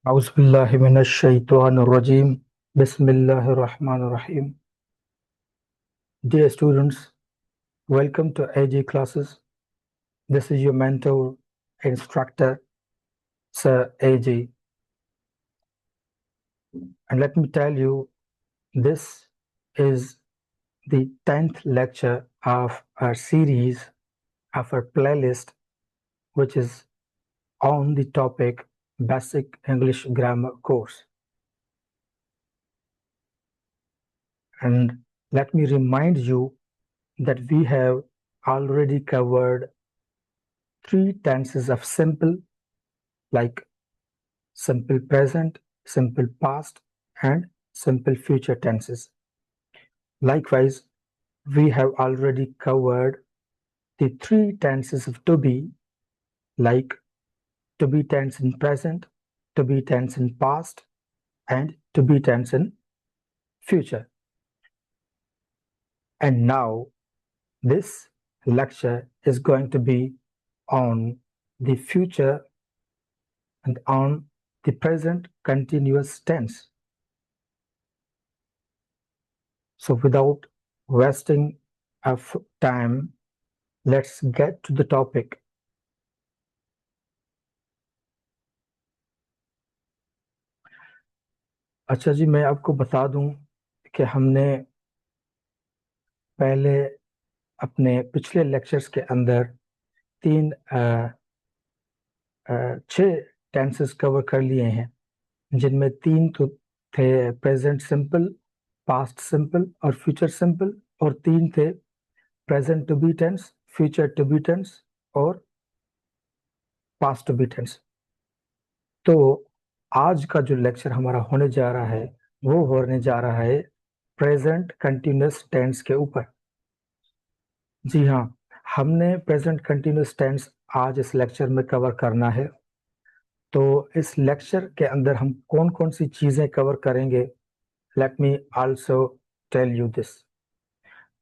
Auzubillahiminash-shaytanir-rajim. Bismillahir-rahmanir-rahim. Dear students, welcome to AG classes. This is your mentor, instructor, Sir AG. And let me tell you, this is the 10th lecture of our series, of our playlist, which is on the topic Basic English Grammar course. And let me remind you that we have already covered 3 tenses of simple, like simple present, simple past, and simple future tenses. Likewise, we have already covered the 3 tenses of to be, like to be tense in present, to be tense in past, and to be tense in future. And now this lecture is going to be on the future and on the present continuous tense. So without wasting of time, let's get to the topic. अच्छा जी, मैं आपको बता दूं कि हमने पहले अपने पिछले लेक्चर्स के अंदर 6 टेंसेस कवर कर लिए हैं, जिनमें 3 तो थे प्रेजेंट सिंपल, पास्ट सिंपल और फ्यूचर सिंपल, और 3 थे present to be tense, future to be tense और पास्ट टू बी टेंस। तो आज का जो लेक्चर हमारा होने जा रहा है वो होने जा रहा है प्रेजेंट कंटिन्यूअस टेंस के ऊपर। जी हाँ, हमने प्रेजेंट कंटिन्यूअस टेंस आज इस लेक्चर में कवर करना है। तो इस लेक्चर के अंदर हम कौन कौन सी चीज़ें कवर करेंगे, let me also tell you this.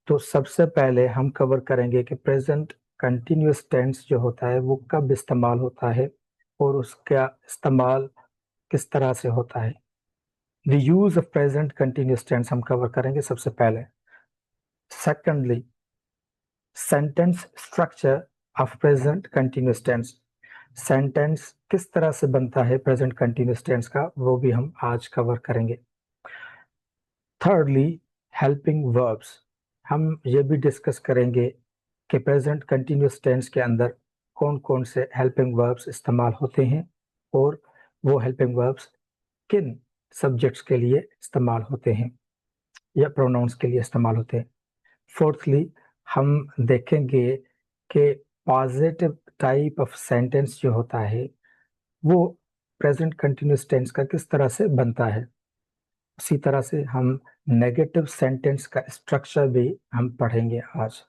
तो सबसे पहले हम कवर करेंगे कि प्रेजेंट कंटिन्यूअस टेंस जो होता है वो कब इस्तेमाल होता है और उसका इस्तेमाल किस तरह से होता है। The use of present continuous tense हम कवर करेंगे सबसे पहले। Secondly, sentence structure of present continuous tense. Sentence किस तरह से बनता है present continuous tense का, वो भी हम आज कवर करेंगे। Thirdly, helping verbs. हम ये भी डिस्कस करेंगे कि present continuous tense के अंदर कौन कौन से helping verbs इस्तेमाल होते हैं और वो helping verbs किन सब्जेक्ट्स के लिए इस्तेमाल होते हैं या प्रोनाउंस के लिए इस्तेमाल होते हैं। फोर्थली, हम देखेंगे कि पॉजिटिव टाइप ऑफ सेंटेंस जो होता है वो प्रेजेंट कंटिन्यूअस टेंस का किस तरह से बनता है। उसी तरह से हम नेगेटिव सेंटेंस का स्ट्रक्चर भी हम पढ़ेंगे आज।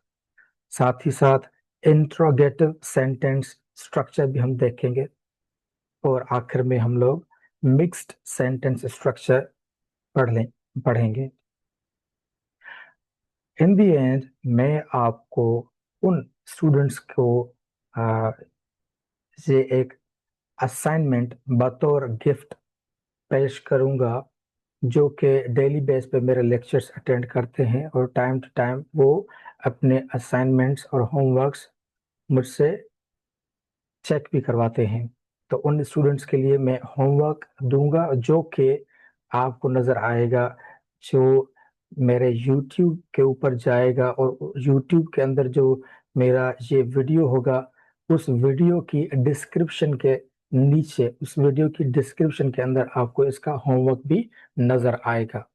साथ ही साथ इंट्रोगेटिव सेंटेंस स्ट्रक्चर भी हम देखेंगे और आखिर में हम लोग मिक्स्ड सेंटेंस स्ट्रक्चर पढ़ेंगे। इन दी एंड मैं आपको उन स्टूडेंट्स को ये एक असाइनमेंट बतौर गिफ्ट पेश करूंगा जो कि डेली बेस पे मेरे लेक्चर्स अटेंड करते हैं और टाइम टू टाइम वो अपने असाइनमेंट्स और होमवर्क्स मुझसे चेक भी करवाते हैं। तो उन स्टूडेंट्स के लिए मैं होमवर्क दूंगा जो कि आपको नज़र आएगा, जो मेरे YouTube के ऊपर जाएगा और YouTube के अंदर जो मेरा ये वीडियो होगा उस वीडियो की डिस्क्रिप्शन के नीचे, उस वीडियो की डिस्क्रिप्शन के अंदर आपको इसका होमवर्क भी नज़र आएगा।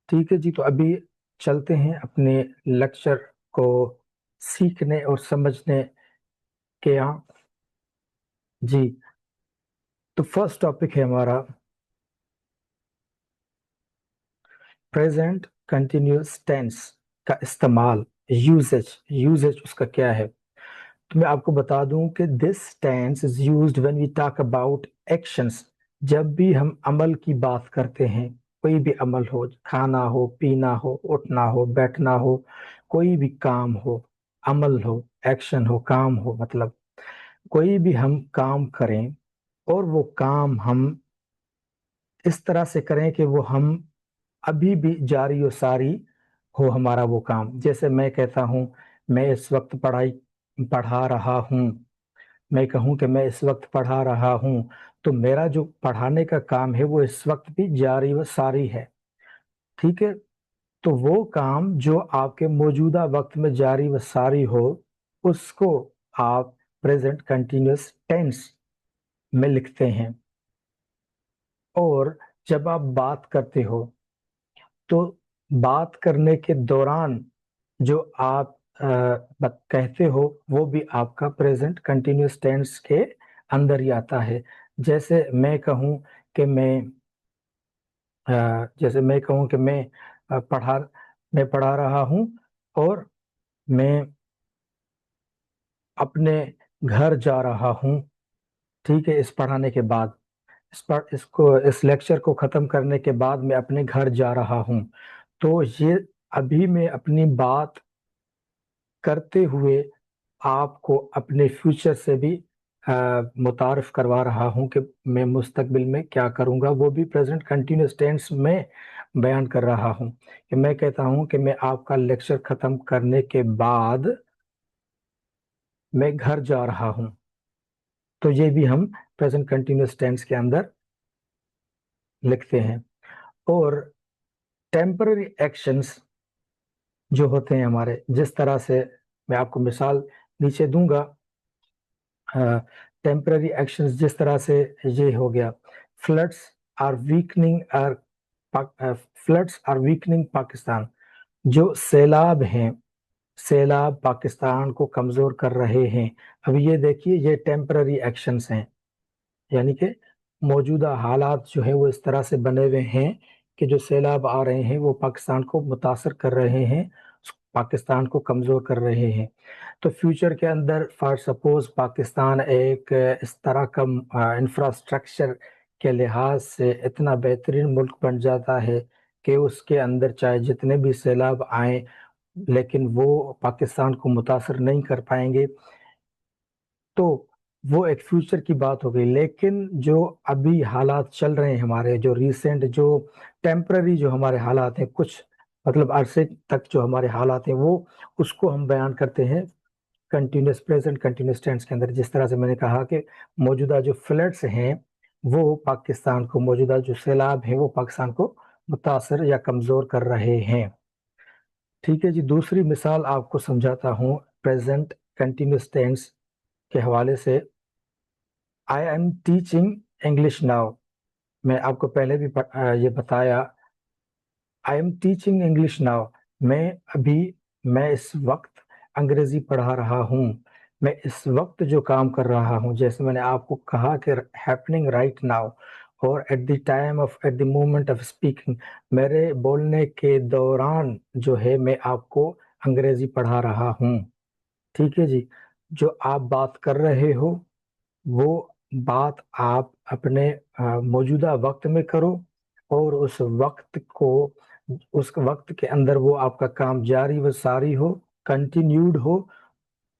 ठीक है जी, तो अभी चलते हैं अपने लेक्चर को सीखने और समझने के यहाँ। जी, तो फर्स्ट टॉपिक है हमारा प्रेजेंट कंटिन्यूअस टेंस का इस्तेमाल, यूजेज उसका क्या है। तो मैं आपको बता दूं कि this tense is used when we talk about actions. जब भी हम अमल की बात करते हैं, कोई भी अमल हो, खाना हो, पीना हो, उठना हो, बैठना हो, कोई भी काम हो, अमल हो, एक्शन हो, काम हो, मतलब कोई भी हम काम करें और वो काम हम इस तरह से करें कि वो हम अभी भी जारी और सारी हो हमारा वो काम। जैसे मैं कहता हूँ मैं इस वक्त पढ़ा रहा हूँ, मैं कहूँ कि मैं इस वक्त पढ़ा रहा हूँ, तो मेरा जो पढ़ाने का काम है वो इस वक्त भी जारी व सारी है। ठीक है, तो वो काम जो आपके मौजूदा वक्त में जारी व सारी हो, उसको आप प्रेजेंट कंटिन्यूअस टेंस में लिखते हैं। और जब आप बात करते हो तो बात करने के दौरान जो आप कहते हो वो भी आपका प्रेजेंट कंटिन्यूअस टेंस के अंदर ही आता है। जैसे मैं कहूँ कि जैसे मैं कहूँ कि अ, पढ़ा मैं पढ़ा रहा हूँ और मैं अपने घर जा रहा हूँ। ठीक है, इस पढ़ाने के बाद इस लेक्चर को खत्म करने के बाद मैं अपने घर जा रहा हूँ। तो ये अभी मैं अपनी बात करते हुए आपको अपने फ्यूचर से भी मुतारफ करवा रहा हूँ कि मैं मुस्तकबिल में क्या करूँगा, वो भी प्रेजेंट कंटिन्यूअस टेंस में बयान कर रहा हूँ। कि मैं कहता हूँ कि मैं आपका लेक्चर ख़त्म करने के बाद मैं घर जा रहा हूँ, तो ये भी हम प्रेजेंट कंटिन्यूअस टेंस के अंदर लिखते हैं। और टेम्पररी एक्शंस जो होते हैं हमारे, जिस तरह से मैं आपको मिसाल नीचे दूंगा। टेम्पररी एक्शंस जिस तरह से ये हो गया, floods are weakening our floods are weakening Pakistan. जो सैलाब हैं, सैलाब पाकिस्तान को कमजोर कर रहे हैं। अब ये देखिए, ये टेम्पररी एक्शंस हैं, यानी कि मौजूदा हालात जो है वो इस तरह से बने हुए हैं कि जो सैलाब आ रहे हैं वो पाकिस्तान को मुतासर कर रहे हैं, पाकिस्तान को कमज़ोर कर रहे हैं। तो फ्यूचर के अंदर फॉर सपोज पाकिस्तान एक इस तरह का इंफ्रास्ट्रक्चर के लिहाज से इतना बेहतरीन मुल्क बन जाता है कि उसके अंदर चाहे जितने भी सैलाब आए लेकिन वो पाकिस्तान को मुतासर नहीं कर पाएंगे। तो वो एक फ्यूचर की बात हो गई। लेकिन जो अभी हालात चल रहे हैं हमारे, जो रिसेंट जो टेम्पररी जो हमारे हालात हैं, कुछ मतलब अरसे तक जो हमारे हालात हैं, वो उसको हम बयान करते हैं कंटिन्यूस प्रेजेंट कंटिन्यूस टेंस के अंदर। जिस तरह से मैंने कहा कि मौजूदा जो फ्लड्स हैं वो पाकिस्तान को, मौजूदा जो सैलाब हैं वो पाकिस्तान को मुतासर या कमज़ोर कर रहे हैं। ठीक है जी, दूसरी मिसाल आपको समझाता हूँ प्रेजेंट कंटिन्यूस टेंस के हवाले से। I am teaching English now. मैं आपको पहले भी ये बताया, I am teaching English now. मैं अभी, मैं इस वक्त अंग्रेजी पढ़ा रहा हूँ। मैं इस वक्त जो काम कर रहा हूँ, जैसे मैंने आपको कहा कि हैपनिंग राइट नाउ, और at the time of, at the moment of speaking, मेरे बोलने के दौरान जो है मैं आपको अंग्रेजी पढ़ा रहा हूँ। ठीक है जी, जो आप बात कर रहे हो वो बात आप अपने मौजूदा वक्त में करो, और उस वक्त के अंदर वो आपका काम जारी व सारी हो, कंटिन्यूड हो,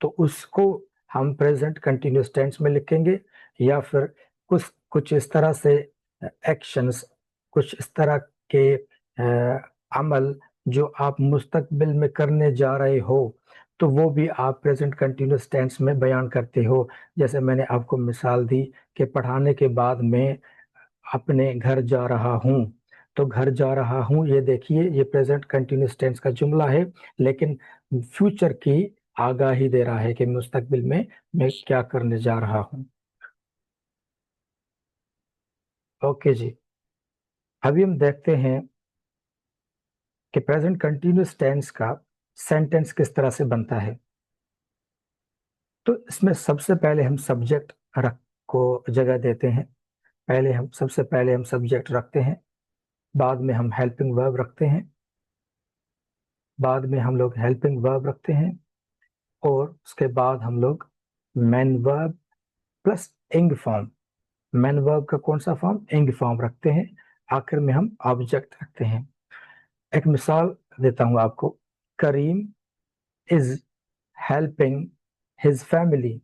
तो उसको हम प्रेजेंट कंटिन्यूस टेंस में लिखेंगे। या फिर कुछ कुछ इस तरह से एक्शंस, कुछ इस तरह के अमल जो आप मुस्तकबिल में करने जा रहे हो, तो वो भी आप प्रेजेंट कंटिन्यूस टेंस में बयान करते हो। जैसे मैंने आपको मिसाल दी कि पढ़ाने के बाद मैं अपने घर जा रहा हूँ। तो घर जा रहा हूँ, ये देखिए, ये प्रेजेंट कंटिन्यूस टेंस का जुमला है, लेकिन फ्यूचर की आगाही दे रहा है कि मुस्तकबिल में मैं क्या करने जा रहा हूँ। ओके जी, अभी हम देखते हैं कि प्रेजेंट कंटिन्यूस टेंस का सेंटेंस किस तरह से बनता है। तो इसमें सबसे पहले हम सब्जेक्ट रख को जगह देते हैं। सबसे पहले हम सब्जेक्ट रखते हैं, बाद में हम हेल्पिंग वर्ब रखते हैं, बाद में हम लोग हेल्पिंग वर्ब रखते हैं, और उसके बाद हम लोग main verb plus ing form, main verb का कौन सा फॉर्म, इंग फॉर्म रखते हैं। आखिर में हम ऑब्जेक्ट रखते हैं। एक मिसाल देता हूं आपको। Karim is helping his family.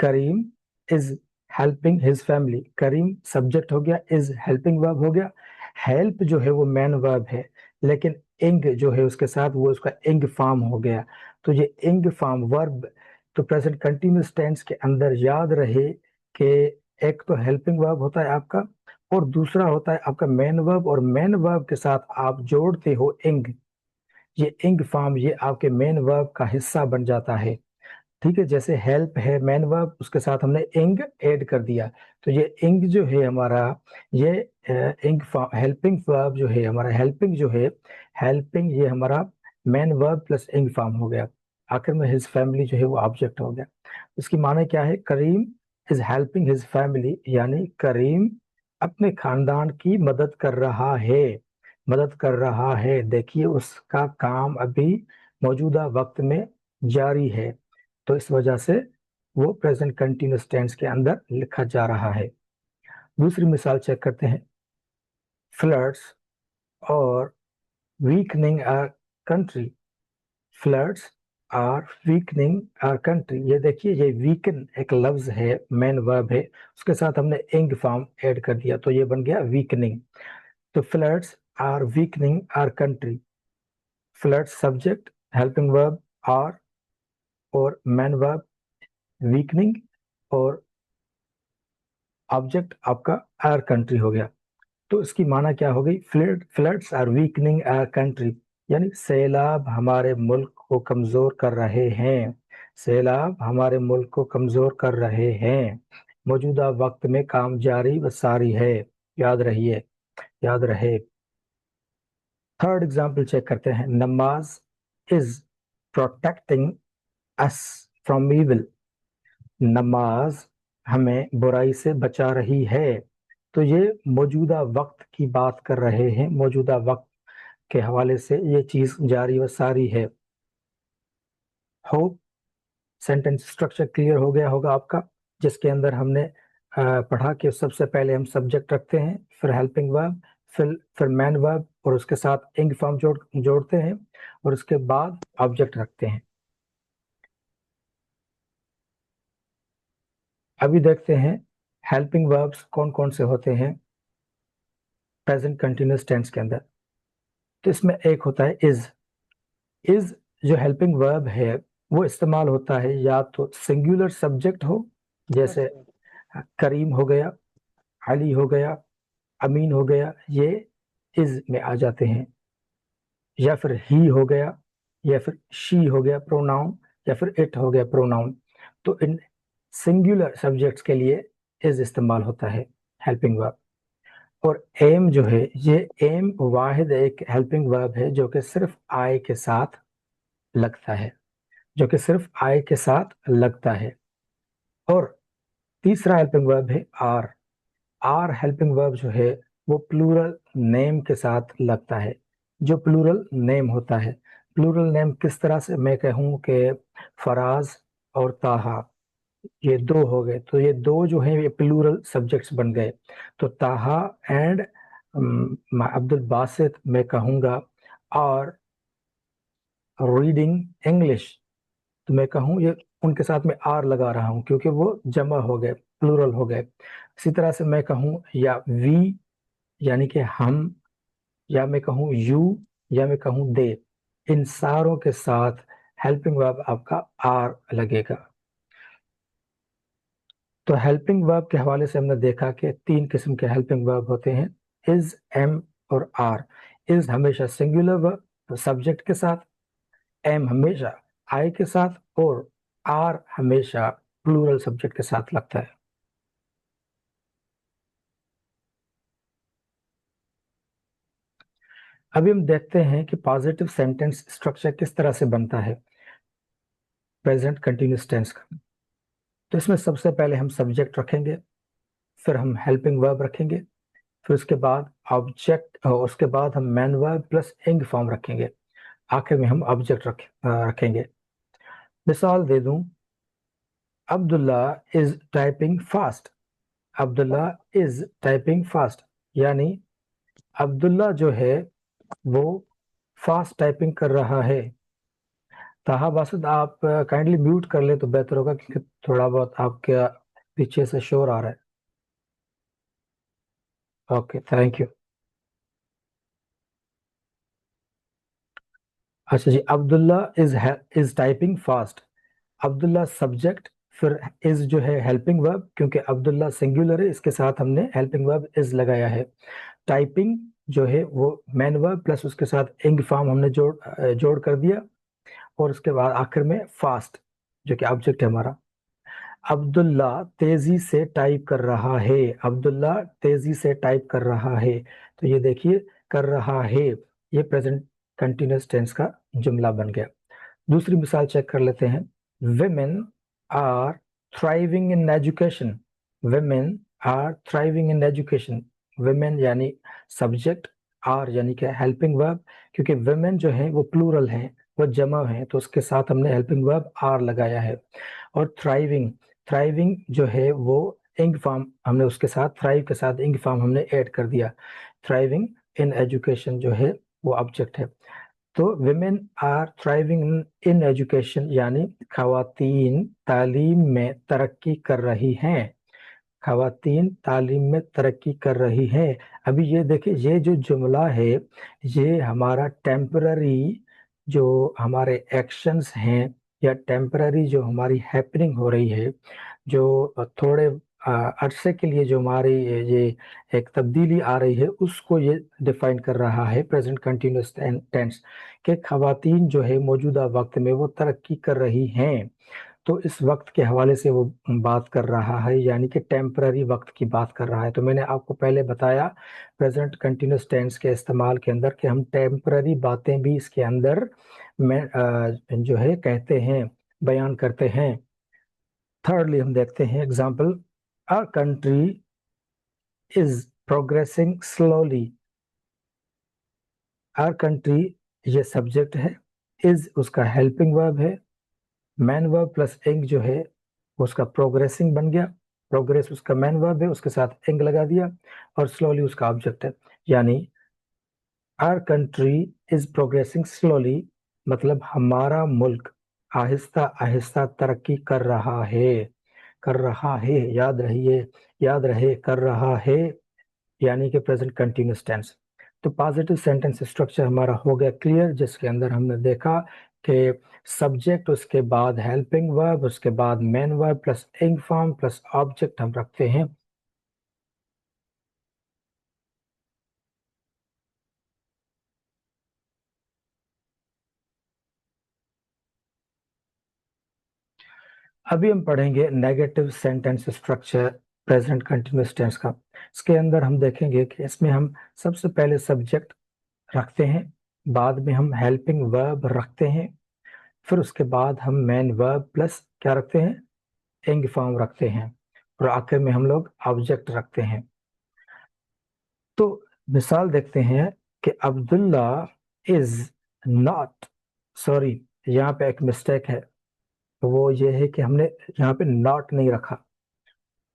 Karim is helping his family, Karim subject हो गया, इज हेल्पिंग वर्ब हो गया। हेल्प जो है वो मेन वर्ब है, लेकिन इंग जो है उसके साथ वो उसका इंग फॉर्म हो गया। तो ये इंग फॉर्म वर्ब तो प्रेजेंट कंटिन्यूअस टेंस के अंदर याद रहे कि एक तो हेल्पिंग वर्ब होता है आपका, और दूसरा होता है आपका मेन वर्ब, और मेन वर्ब के साथ आप जोड़ते हो इंग। ये इंग फॉर्म ये आपके मेन वर्ब का हिस्सा बन जाता है। ठीक है, जैसे हेल्प है मेन वर्ब, उसके साथ हमने इंग ऐड कर दिया, तो ये इंग जो है हमारा, ये इंग हेल्पिंग वर्ब जो है हमारा, हेल्पिंग जो है, हेल्पिंग ये हमारा main verb plus ing form हो गया। आखिर में हिज फैमिली जो है वो ऑब्जेक्ट हो गया। इसकी माने क्या है, करीम इज हेल्पिंग हिज फैमिली, यानी करीम अपने खानदान की मदद कर रहा है, मदद कर रहा है। देखिए उसका काम अभी मौजूदा वक्त में जारी है, तो इस वजह से वो प्रेजेंट कंटिन्यूअस टेंस के अंदर लिखा जा रहा है। दूसरी मिसाल चेक करते हैं, floods are weakening our country, floods are weakening our country. ये देखिए ये वीकन एक लफ्ज है, मेन वर्ब है, उसके साथ हमने इंग फॉर्म ऐड कर दिया, तो ये बन गया वीकनिंग। तो floods are weakening our country, floods subject, helping verb are, और मेन वर्ब वीकनिंग, और ऑब्जेक्ट आपका आर कंट्री हो गया। तो इसकी माना क्या हो गई, floods are weakening our country, यानी सैलाब हमारे मुल्क को कमजोर कर रहे हैं, सैलाब हमारे मुल्क को कमजोर कर रहे हैं। मौजूदा वक्त में काम जारी व सारी है, याद रहिए, याद रहे। थर्ड एग्जाम्पल चेक करते हैं, नमाज is protecting us from evil, नमाज हमें बुराई से बचा रही है। तो ये मौजूदा वक्त की बात कर रहे हैं, मौजूदा वक्त के हवाले से ये चीज जारी व सारी है। होप सेंटेंस स्ट्रक्चर क्लियर हो गया होगा आपका, जिसके अंदर हमने पढ़ा कि सबसे पहले हम सब्जेक्ट रखते हैं, फिर हेल्पिंग वर्ब, फिर मैन वर्ब, और उसके साथ इंग फॉर्म जोड़ते हैं, और उसके बाद ऑब्जेक्ट रखते हैं। अभी देखते हैं हेल्पिंग वर्ब्स कौन कौन से होते हैं प्रेजेंट कंटिन्यूअस टेंस के अंदर। तो इसमें एक होता है इज जो हेल्पिंग वर्ब है वो इस्तेमाल होता है या तो सिंगुलर सब्जेक्ट हो, जैसे करीम हो गया, अली हो गया, अमीन हो गया, ये इज में आ जाते हैं, या फिर ही हो गया, या फिर शी हो गया प्रोनाउन, या फिर इट हो गया प्रोनाउन। तो इन सिंगुलर सब्जेक्ट्स के लिए इज इस्तेमाल होता है हेल्पिंग वर्ब। और एम जो है, ये एम वाहिद एक हेल्पिंग वर्ब है जो कि सिर्फ आई के साथ लगता है, जो कि सिर्फ आई के साथ लगता है। और तीसरा हेल्पिंग वर्ब है आर, आर हेल्पिंग वर्ब जो है वो प्लूरल नेम के साथ लगता है। जो प्लूरल नेम होता है, प्लूरल नेम किस तरह से, मैं कहूँ कि फराज और ताहा, ये दो हो गए, तो ये दो जो है ये प्लूरल सब्जेक्ट्स बन गए। तो ताहा एंड अब्दुल बासित मैं कहूँगा, और रीडिंग इंग्लिश, तो मैं कहूँ ये उनके साथ में आर लगा रहा हूँ क्योंकि वो जमा हो गए, प्लूरल हो गए। इसी तरह से मैं कहूँ या वी यानी कि हम, या मैं कहूँ यू, या मैं कहूँ दे, इन सारों के साथ हेल्पिंग वर्ब आपका आर लगेगा। तो हेल्पिंग वर्ब के हवाले से हमने देखा कि तीन किस्म के हेल्पिंग वर्ब होते हैं, इज, एम और आर। इज हमेशा सिंगुलर वर्ब सब्जेक्ट के साथ, एम हमेशा आई के साथ, और आर हमेशा प्लूरल सब्जेक्ट के साथ लगता है। अभी हम देखते हैं कि पॉजिटिव सेंटेंस स्ट्रक्चर किस तरह से बनता है प्रेजेंट कंटिन्यूअस टेंस का। तो इसमें सबसे पहले हम सब्जेक्ट रखेंगे, फिर हम हेल्पिंग वर्ब रखेंगे, फिर उसके बाद ऑब्जेक्ट, और उसके बाद हम man verb plus ing form रखेंगे, आखिर में हम ऑब्जेक्ट रखेंगे। मिसाल दे दूं, Abdullah is typing fast, Abdullah is typing fast, यानी अब्दुल्ला जो है वो फास्ट टाइपिंग कर रहा है। ताहा बासुद, आप काइंडली म्यूट कर ले तो बेहतर होगा, क्योंकि थोड़ा बहुत आपके पीछे से शोर आ रहा है। Okay, thank you. अच्छा जी, Abdullah is typing fast. Abdullah subject, फिर इज जो है हेल्पिंग वर्ब, क्योंकि अब्दुल्ला सिंगुलर है, इसके साथ हमने हेल्पिंग वर्ब इज लगाया है। टाइपिंग जो है वो मैन वर्ब प्लस उसके साथ इंग फॉर्म हमने जोड़ कर दिया, और उसके बाद आखिर में फास्ट जो कि ऑब्जेक्ट है हमारा। अब्दुल्ला तेजी से टाइप कर रहा है। अब्दुल्ला तेजी से टाइप कर रहा है, तो ये देखिए, कर रहा है, ये प्रेजेंट कंटिन्यूअस टेंस का जुमला बन गया। दूसरी मिसाल चेक कर लेते हैं। women are thriving in education. women are thriving in education. women यानी सब्जेक्ट, आर यानी कि हेल्पिंग वर्ब, क्योंकि women जो है वो प्लूरल है, वो जमा है, तो उसके साथ हमने हेल्पिंग वर्ब आर लगाया है। और थ्राइविंग, थ्राइविंग जो है वो इंग फॉर्म हमने उसके साथ, थ्राइव के साथ इंग फॉर्म हमने ऐड कर दिया। थ्राइविंग इन एजुकेशन जो है वो ऑब्जेक्ट है। तो women are thriving in education यानी खवातीन तालीम में तरक्की कर रही हैं। खवातीन तालीम में तरक्की कर रही हैं। अभी ये देखिए, ये जो जुमला है, ये हमारा टेम्पररी जो हमारे एक्शंस हैं, या टेम्पररी जो हमारी हैपनिंग हो रही है, जो थोड़े अरसे के लिए जो हमारी ये एक तब्दीली आ रही है, उसको ये डिफाइन कर रहा है प्रेजेंट कंटिन्यूअस टेंस, कि खवातीन जो है मौजूदा वक्त में वो तरक्की कर रही हैं। तो इस वक्त के हवाले से वो बात कर रहा है, यानी कि टेम्पररी वक्त की बात कर रहा है। तो मैंने आपको पहले बताया प्रेजेंट कंटिन्यूअस टेंस के इस्तेमाल के अंदर कि हम टेम्पररी बातें भी इसके अंदर में जो है कहते हैं, बयान करते हैं। थर्डली हम देखते हैं example, our country is progressing slowly. Our country ये सब्जेक्ट है, इज उसका हेल्पिंग वर्ब है, मैन वर्ब प्लस इंग जो है उसका प्रोग्रेसिंग बन गया। प्रोग्रेस उसका मैन वर्ब है, उसके साथ इंग लगा दिया, और स्लोली उसका ऑब्जेक्ट है। यानी our country is progressing slowly, मतलब हमारा मुल्क आहिस्ता आहिस्ता तरक्की कर रहा है। कर रहा है, याद रहिए, याद रहे, कर रहा है, यानी कि प्रेजेंट कंटिन्यूअस टेंस। तो पॉजिटिव सेंटेंस स्ट्रक्चर हमारा हो गया क्लियर, जिसके अंदर हमने देखा कि सब्जेक्ट, उसके बाद हेल्पिंग वर्ब, उसके बाद main verb plus ing form plus object हम रखते हैं। अभी हम पढ़ेंगे negative sentence structure present continuous tense का। इसके अंदर हम देखेंगे कि इसमें हम सबसे पहले सब्जेक्ट रखते हैं, बाद में हम हेल्पिंग वर्ब रखते हैं, फिर उसके बाद हम मेन वर्ब प्लस क्या रखते हैं, इंग फॉर्म रखते हैं, और आखिर में हम लोग ऑब्जेक्ट रखते हैं। तो मिसाल देखते हैं कि अब्दुल्ला इज नॉट, सॉरी, यहाँ पे एक मिस्टेक है, वो ये है कि हमने यहाँ पे नॉट नहीं रखा,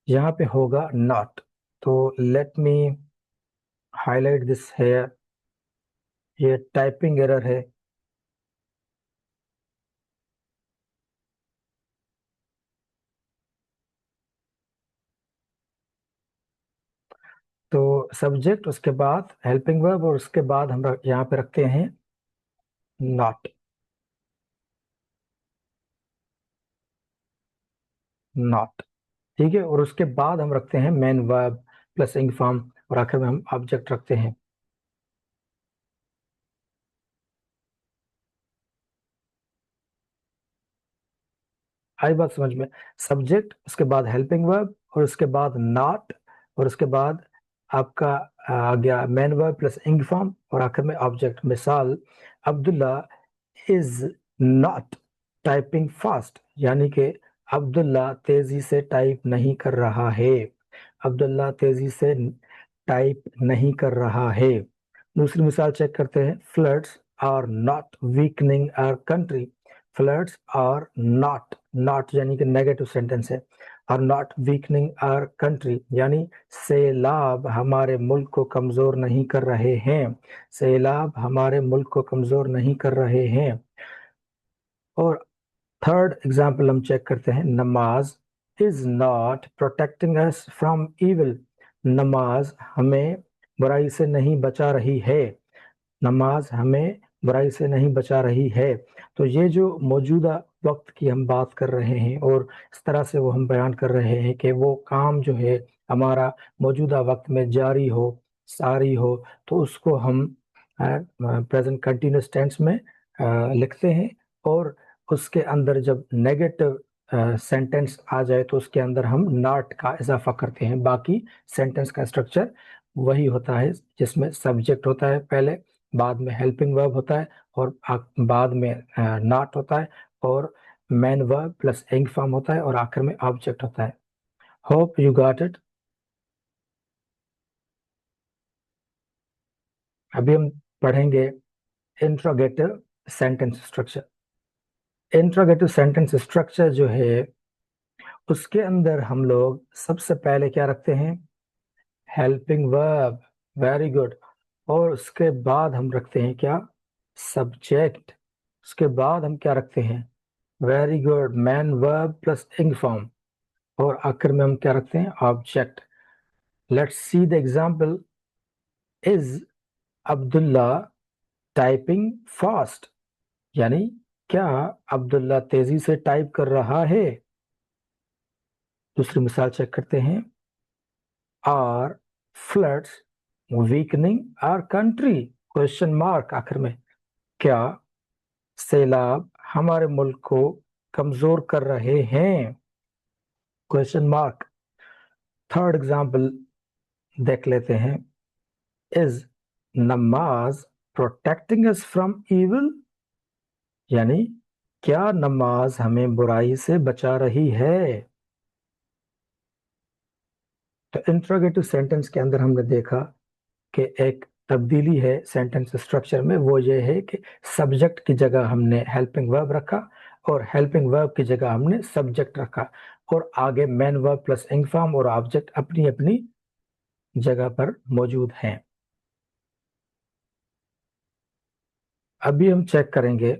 यहाँ पे होगा नॉट। तो लेट मी हाईलाइट दिस है, ये टाइपिंग एरर है। तो सब्जेक्ट, उसके बाद हेल्पिंग वर्ब, और उसके बाद हम यहाँ पे रखते हैं नॉट। नॉट, ठीक है, और उसके बाद हम रखते हैं main verb plus ing form, और आखिर में हम ऑब्जेक्ट रखते हैं। आई बात समझ में? सब्जेक्ट, उसके बाद हेल्पिंग वर्ब, और उसके बाद नॉट, और उसके बाद आपका आ गया main verb plus ing form, और आखिर में ऑब्जेक्ट। मिसाल, Abdullah is not typing fast, यानी कि अब्दुल्ला तेजी से टाइप नहीं कर रहा है। अब्दुल्ला तेजी से टाइप नहीं कर रहा है। दूसरी मिसाल चेक करते हैं। Floods are not weakening our country. Floods are not, not यानी कि नेगेटिव सेंटेंस है, are not weakening our country, यानी सैलाब हमारे मुल्क को कमजोर नहीं कर रहे हैं। सैलाब हमारे मुल्क को कमजोर नहीं कर रहे हैं। और थर्ड एग्जाम्पल हम चेक करते हैं, नमाज is not protecting us from evil. नमाज हमें बुराई से नहीं बचा रही है। नमाज हमें बुराई से नहीं बचा रही है। तो ये जो मौजूदा वक्त की हम बात कर रहे हैं और इस तरह से वो हम बयान कर रहे हैं कि वो काम जो है हमारा मौजूदा वक्त में जारी हो, सारी हो, तो उसको हम प्रेजेंट कंटिन्यूस टेंस में लिखते हैं। और उसके अंदर जब नेगेटिव सेंटेंस आ जाए तो उसके अंदर हम नॉट का इजाफा करते हैं। बाकी सेंटेंस का स्ट्रक्चर वही होता है, जिसमें सब्जेक्ट होता है पहले, बाद में हेल्पिंग वर्ब होता है, और बाद में नॉट होता है, और main verb plus ing form होता है, और आखिर में ऑब्जेक्ट होता है। Hope you got it. अभी हम पढ़ेंगे interrogative sentence structure. Interrogative sentence structure जो है उसके अंदर हम लोग सबसे पहले क्या रखते हैं, हेल्पिंग वर्ब। Very good. और उसके बाद हम रखते हैं क्या, सब्जेक्ट। उसके बाद हम क्या रखते हैं, very good, man verb plus ing form. और आखिर में हम क्या रखते हैं, object. Let's see the example. Is Abdullah typing fast, यानी क्या अब्दुल्ला तेजी से टाइप कर रहा है। दूसरी मिसाल चेक करते हैं, are floods weakening our country, question mark आखिर में, क्या सैलाब हमारे मुल्क को कमजोर कर रहे हैं, क्वेश्चन मार्क। थर्ड एग्जांपल देख लेते हैं, इज नमाज प्रोटेक्टिंग अस फ्रॉम इविल, यानी क्या नमाज हमें बुराई से बचा रही है। तो इंट्रोगेटिव सेंटेंस के अंदर हमने देखा कि एक तब्दीली है सेंटेंस स्ट्रक्चर में, वो ये है कि सब्जेक्ट की जगह हमने हेल्पिंग वर्ब रखा, और हेल्पिंग वर्ब की जगह हमने सब्जेक्ट रखा, और आगे main verb plus ing form और ऑब्जेक्ट अपनी अपनी जगह पर मौजूद हैं। अभी हम चेक करेंगे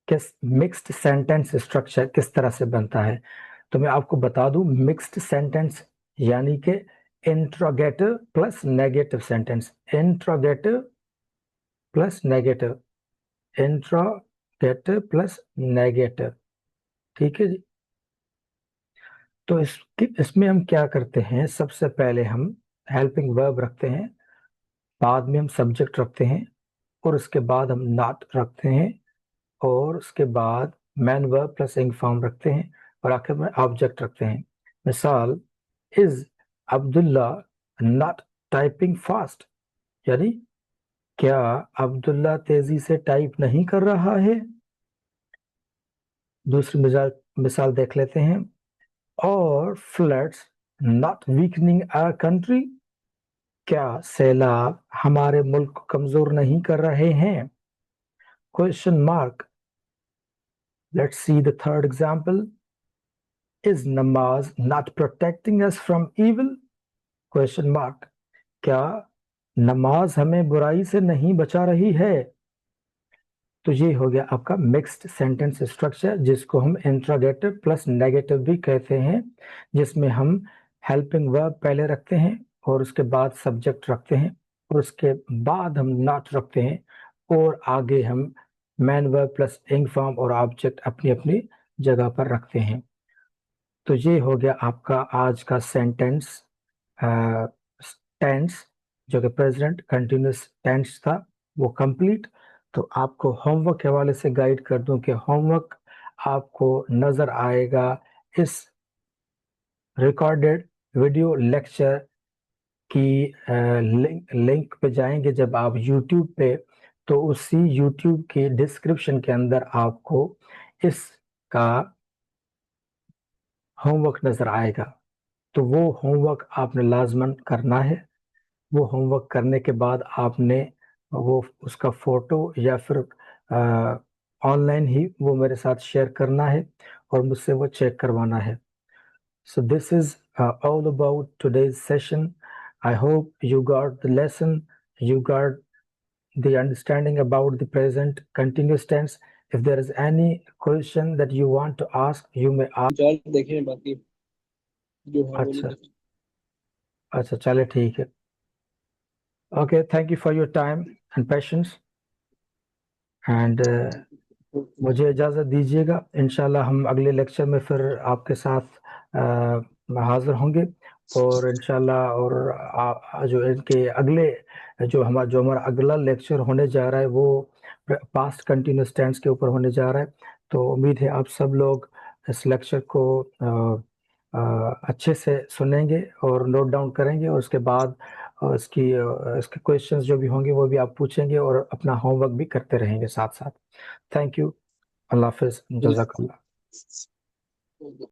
कि मिक्स्ड सेंटेंस स्ट्रक्चर किस तरह से बनता है। तो मैं आपको बता दूं, मिक्स्ड सेंटेंस यानी कि interrogative plus negative sentence, interrogative plus negative, interrogative plus negative, ठीक है जी। तो इसमें हम क्या करते हैं, सबसे पहले हम हेल्पिंग वर्ब रखते हैं, बाद में हम सब्जेक्ट रखते हैं, और उसके बाद हम नॉट रखते हैं, और उसके बाद man verb plus ing form रखते हैं, और आखिर में ऑब्जेक्ट रखते हैं। मिसाल, is Abdullah not typing fast, यानी क्या अब्दुल्ला तेजी से टाइप नहीं कर रहा है। दूसरी मिसाल देख लेते हैं, और floods not weakening our country, क्या सैलाब हमारे मुल्क को कमजोर नहीं कर रहे हैं, question mark. Let's see the third example. Is namaz not protecting us from evil, question mark. क्या नमाज हमें बुराई से नहीं बचा रही है। तो ये हो गया आपका मिक्स्ड सेंटेंस स्ट्रक्चर, जिसको हम इंट्रोगेटिव प्लस नेगेटिव भी कहते हैं, जिसमें हम हेल्पिंग वर्ब पहले रखते हैं, और उसके बाद सब्जेक्ट रखते हैं, और उसके बाद हम नॉट रखते हैं, और आगे हम man verb plus ing form और ऑब्जेक्ट अपनी अपनी जगह पर रखते हैं। तो ये हो गया आपका आज का सेंटेंस टेंस, जो कि प्रेजेंट कंटिन्यूस टेंस था, वो कंप्लीट। तो आपको होमवर्क के हवाले से गाइड कर दूं कि होमवर्क आपको नजर आएगा इस रिकॉर्डेड वीडियो लेक्चर की लिंक पे जाएंगे जब आप YouTube पे, तो उसी YouTube के डिस्क्रिप्शन के अंदर आपको इसका होमवर्क नजर आएगा। तो वो होमवर्क आपने लाजमन करना है। वो होमवर्क करने के बाद आपने वो उसका फोटो या फिर ऑनलाइन ही वो मेरे साथ शेयर करना है, और मुझसे वो चेक करवाना है। So this is all about today's session. I hope you got the lesson, you got the understanding about the present continuous tense, if there is any question that you want to ask, you may ask. चार देखे हैं, बाकी जो है वो नहीं अच्छा देखे। अच्छा, चले ठीक है। Okay, thank you for your time and patience and मुझे इजाज़त दीजिएगा। इंशाल्लाह हम अगले लेक्चर में फिर आपके साथ हाज़िर होंगे और इंशाल्लाह और जो इनके अगले जो हमारा अगला लेक्चर होने जा रहा है वो पास्ट कंटिन्यूअस टेंस के ऊपर होने जा रहा है। तो उम्मीद है आप सब लोग इस लेक्चर को अच्छे से सुनेंगे और नोट डाउन करेंगे और उसके बाद इसके क्वेश्चंस जो भी होंगे वो भी आप पूछेंगे और अपना होमवर्क भी करते रहेंगे साथ साथ। Thank you. अल्लाह हाफिज़, जज़ाकल्लाह।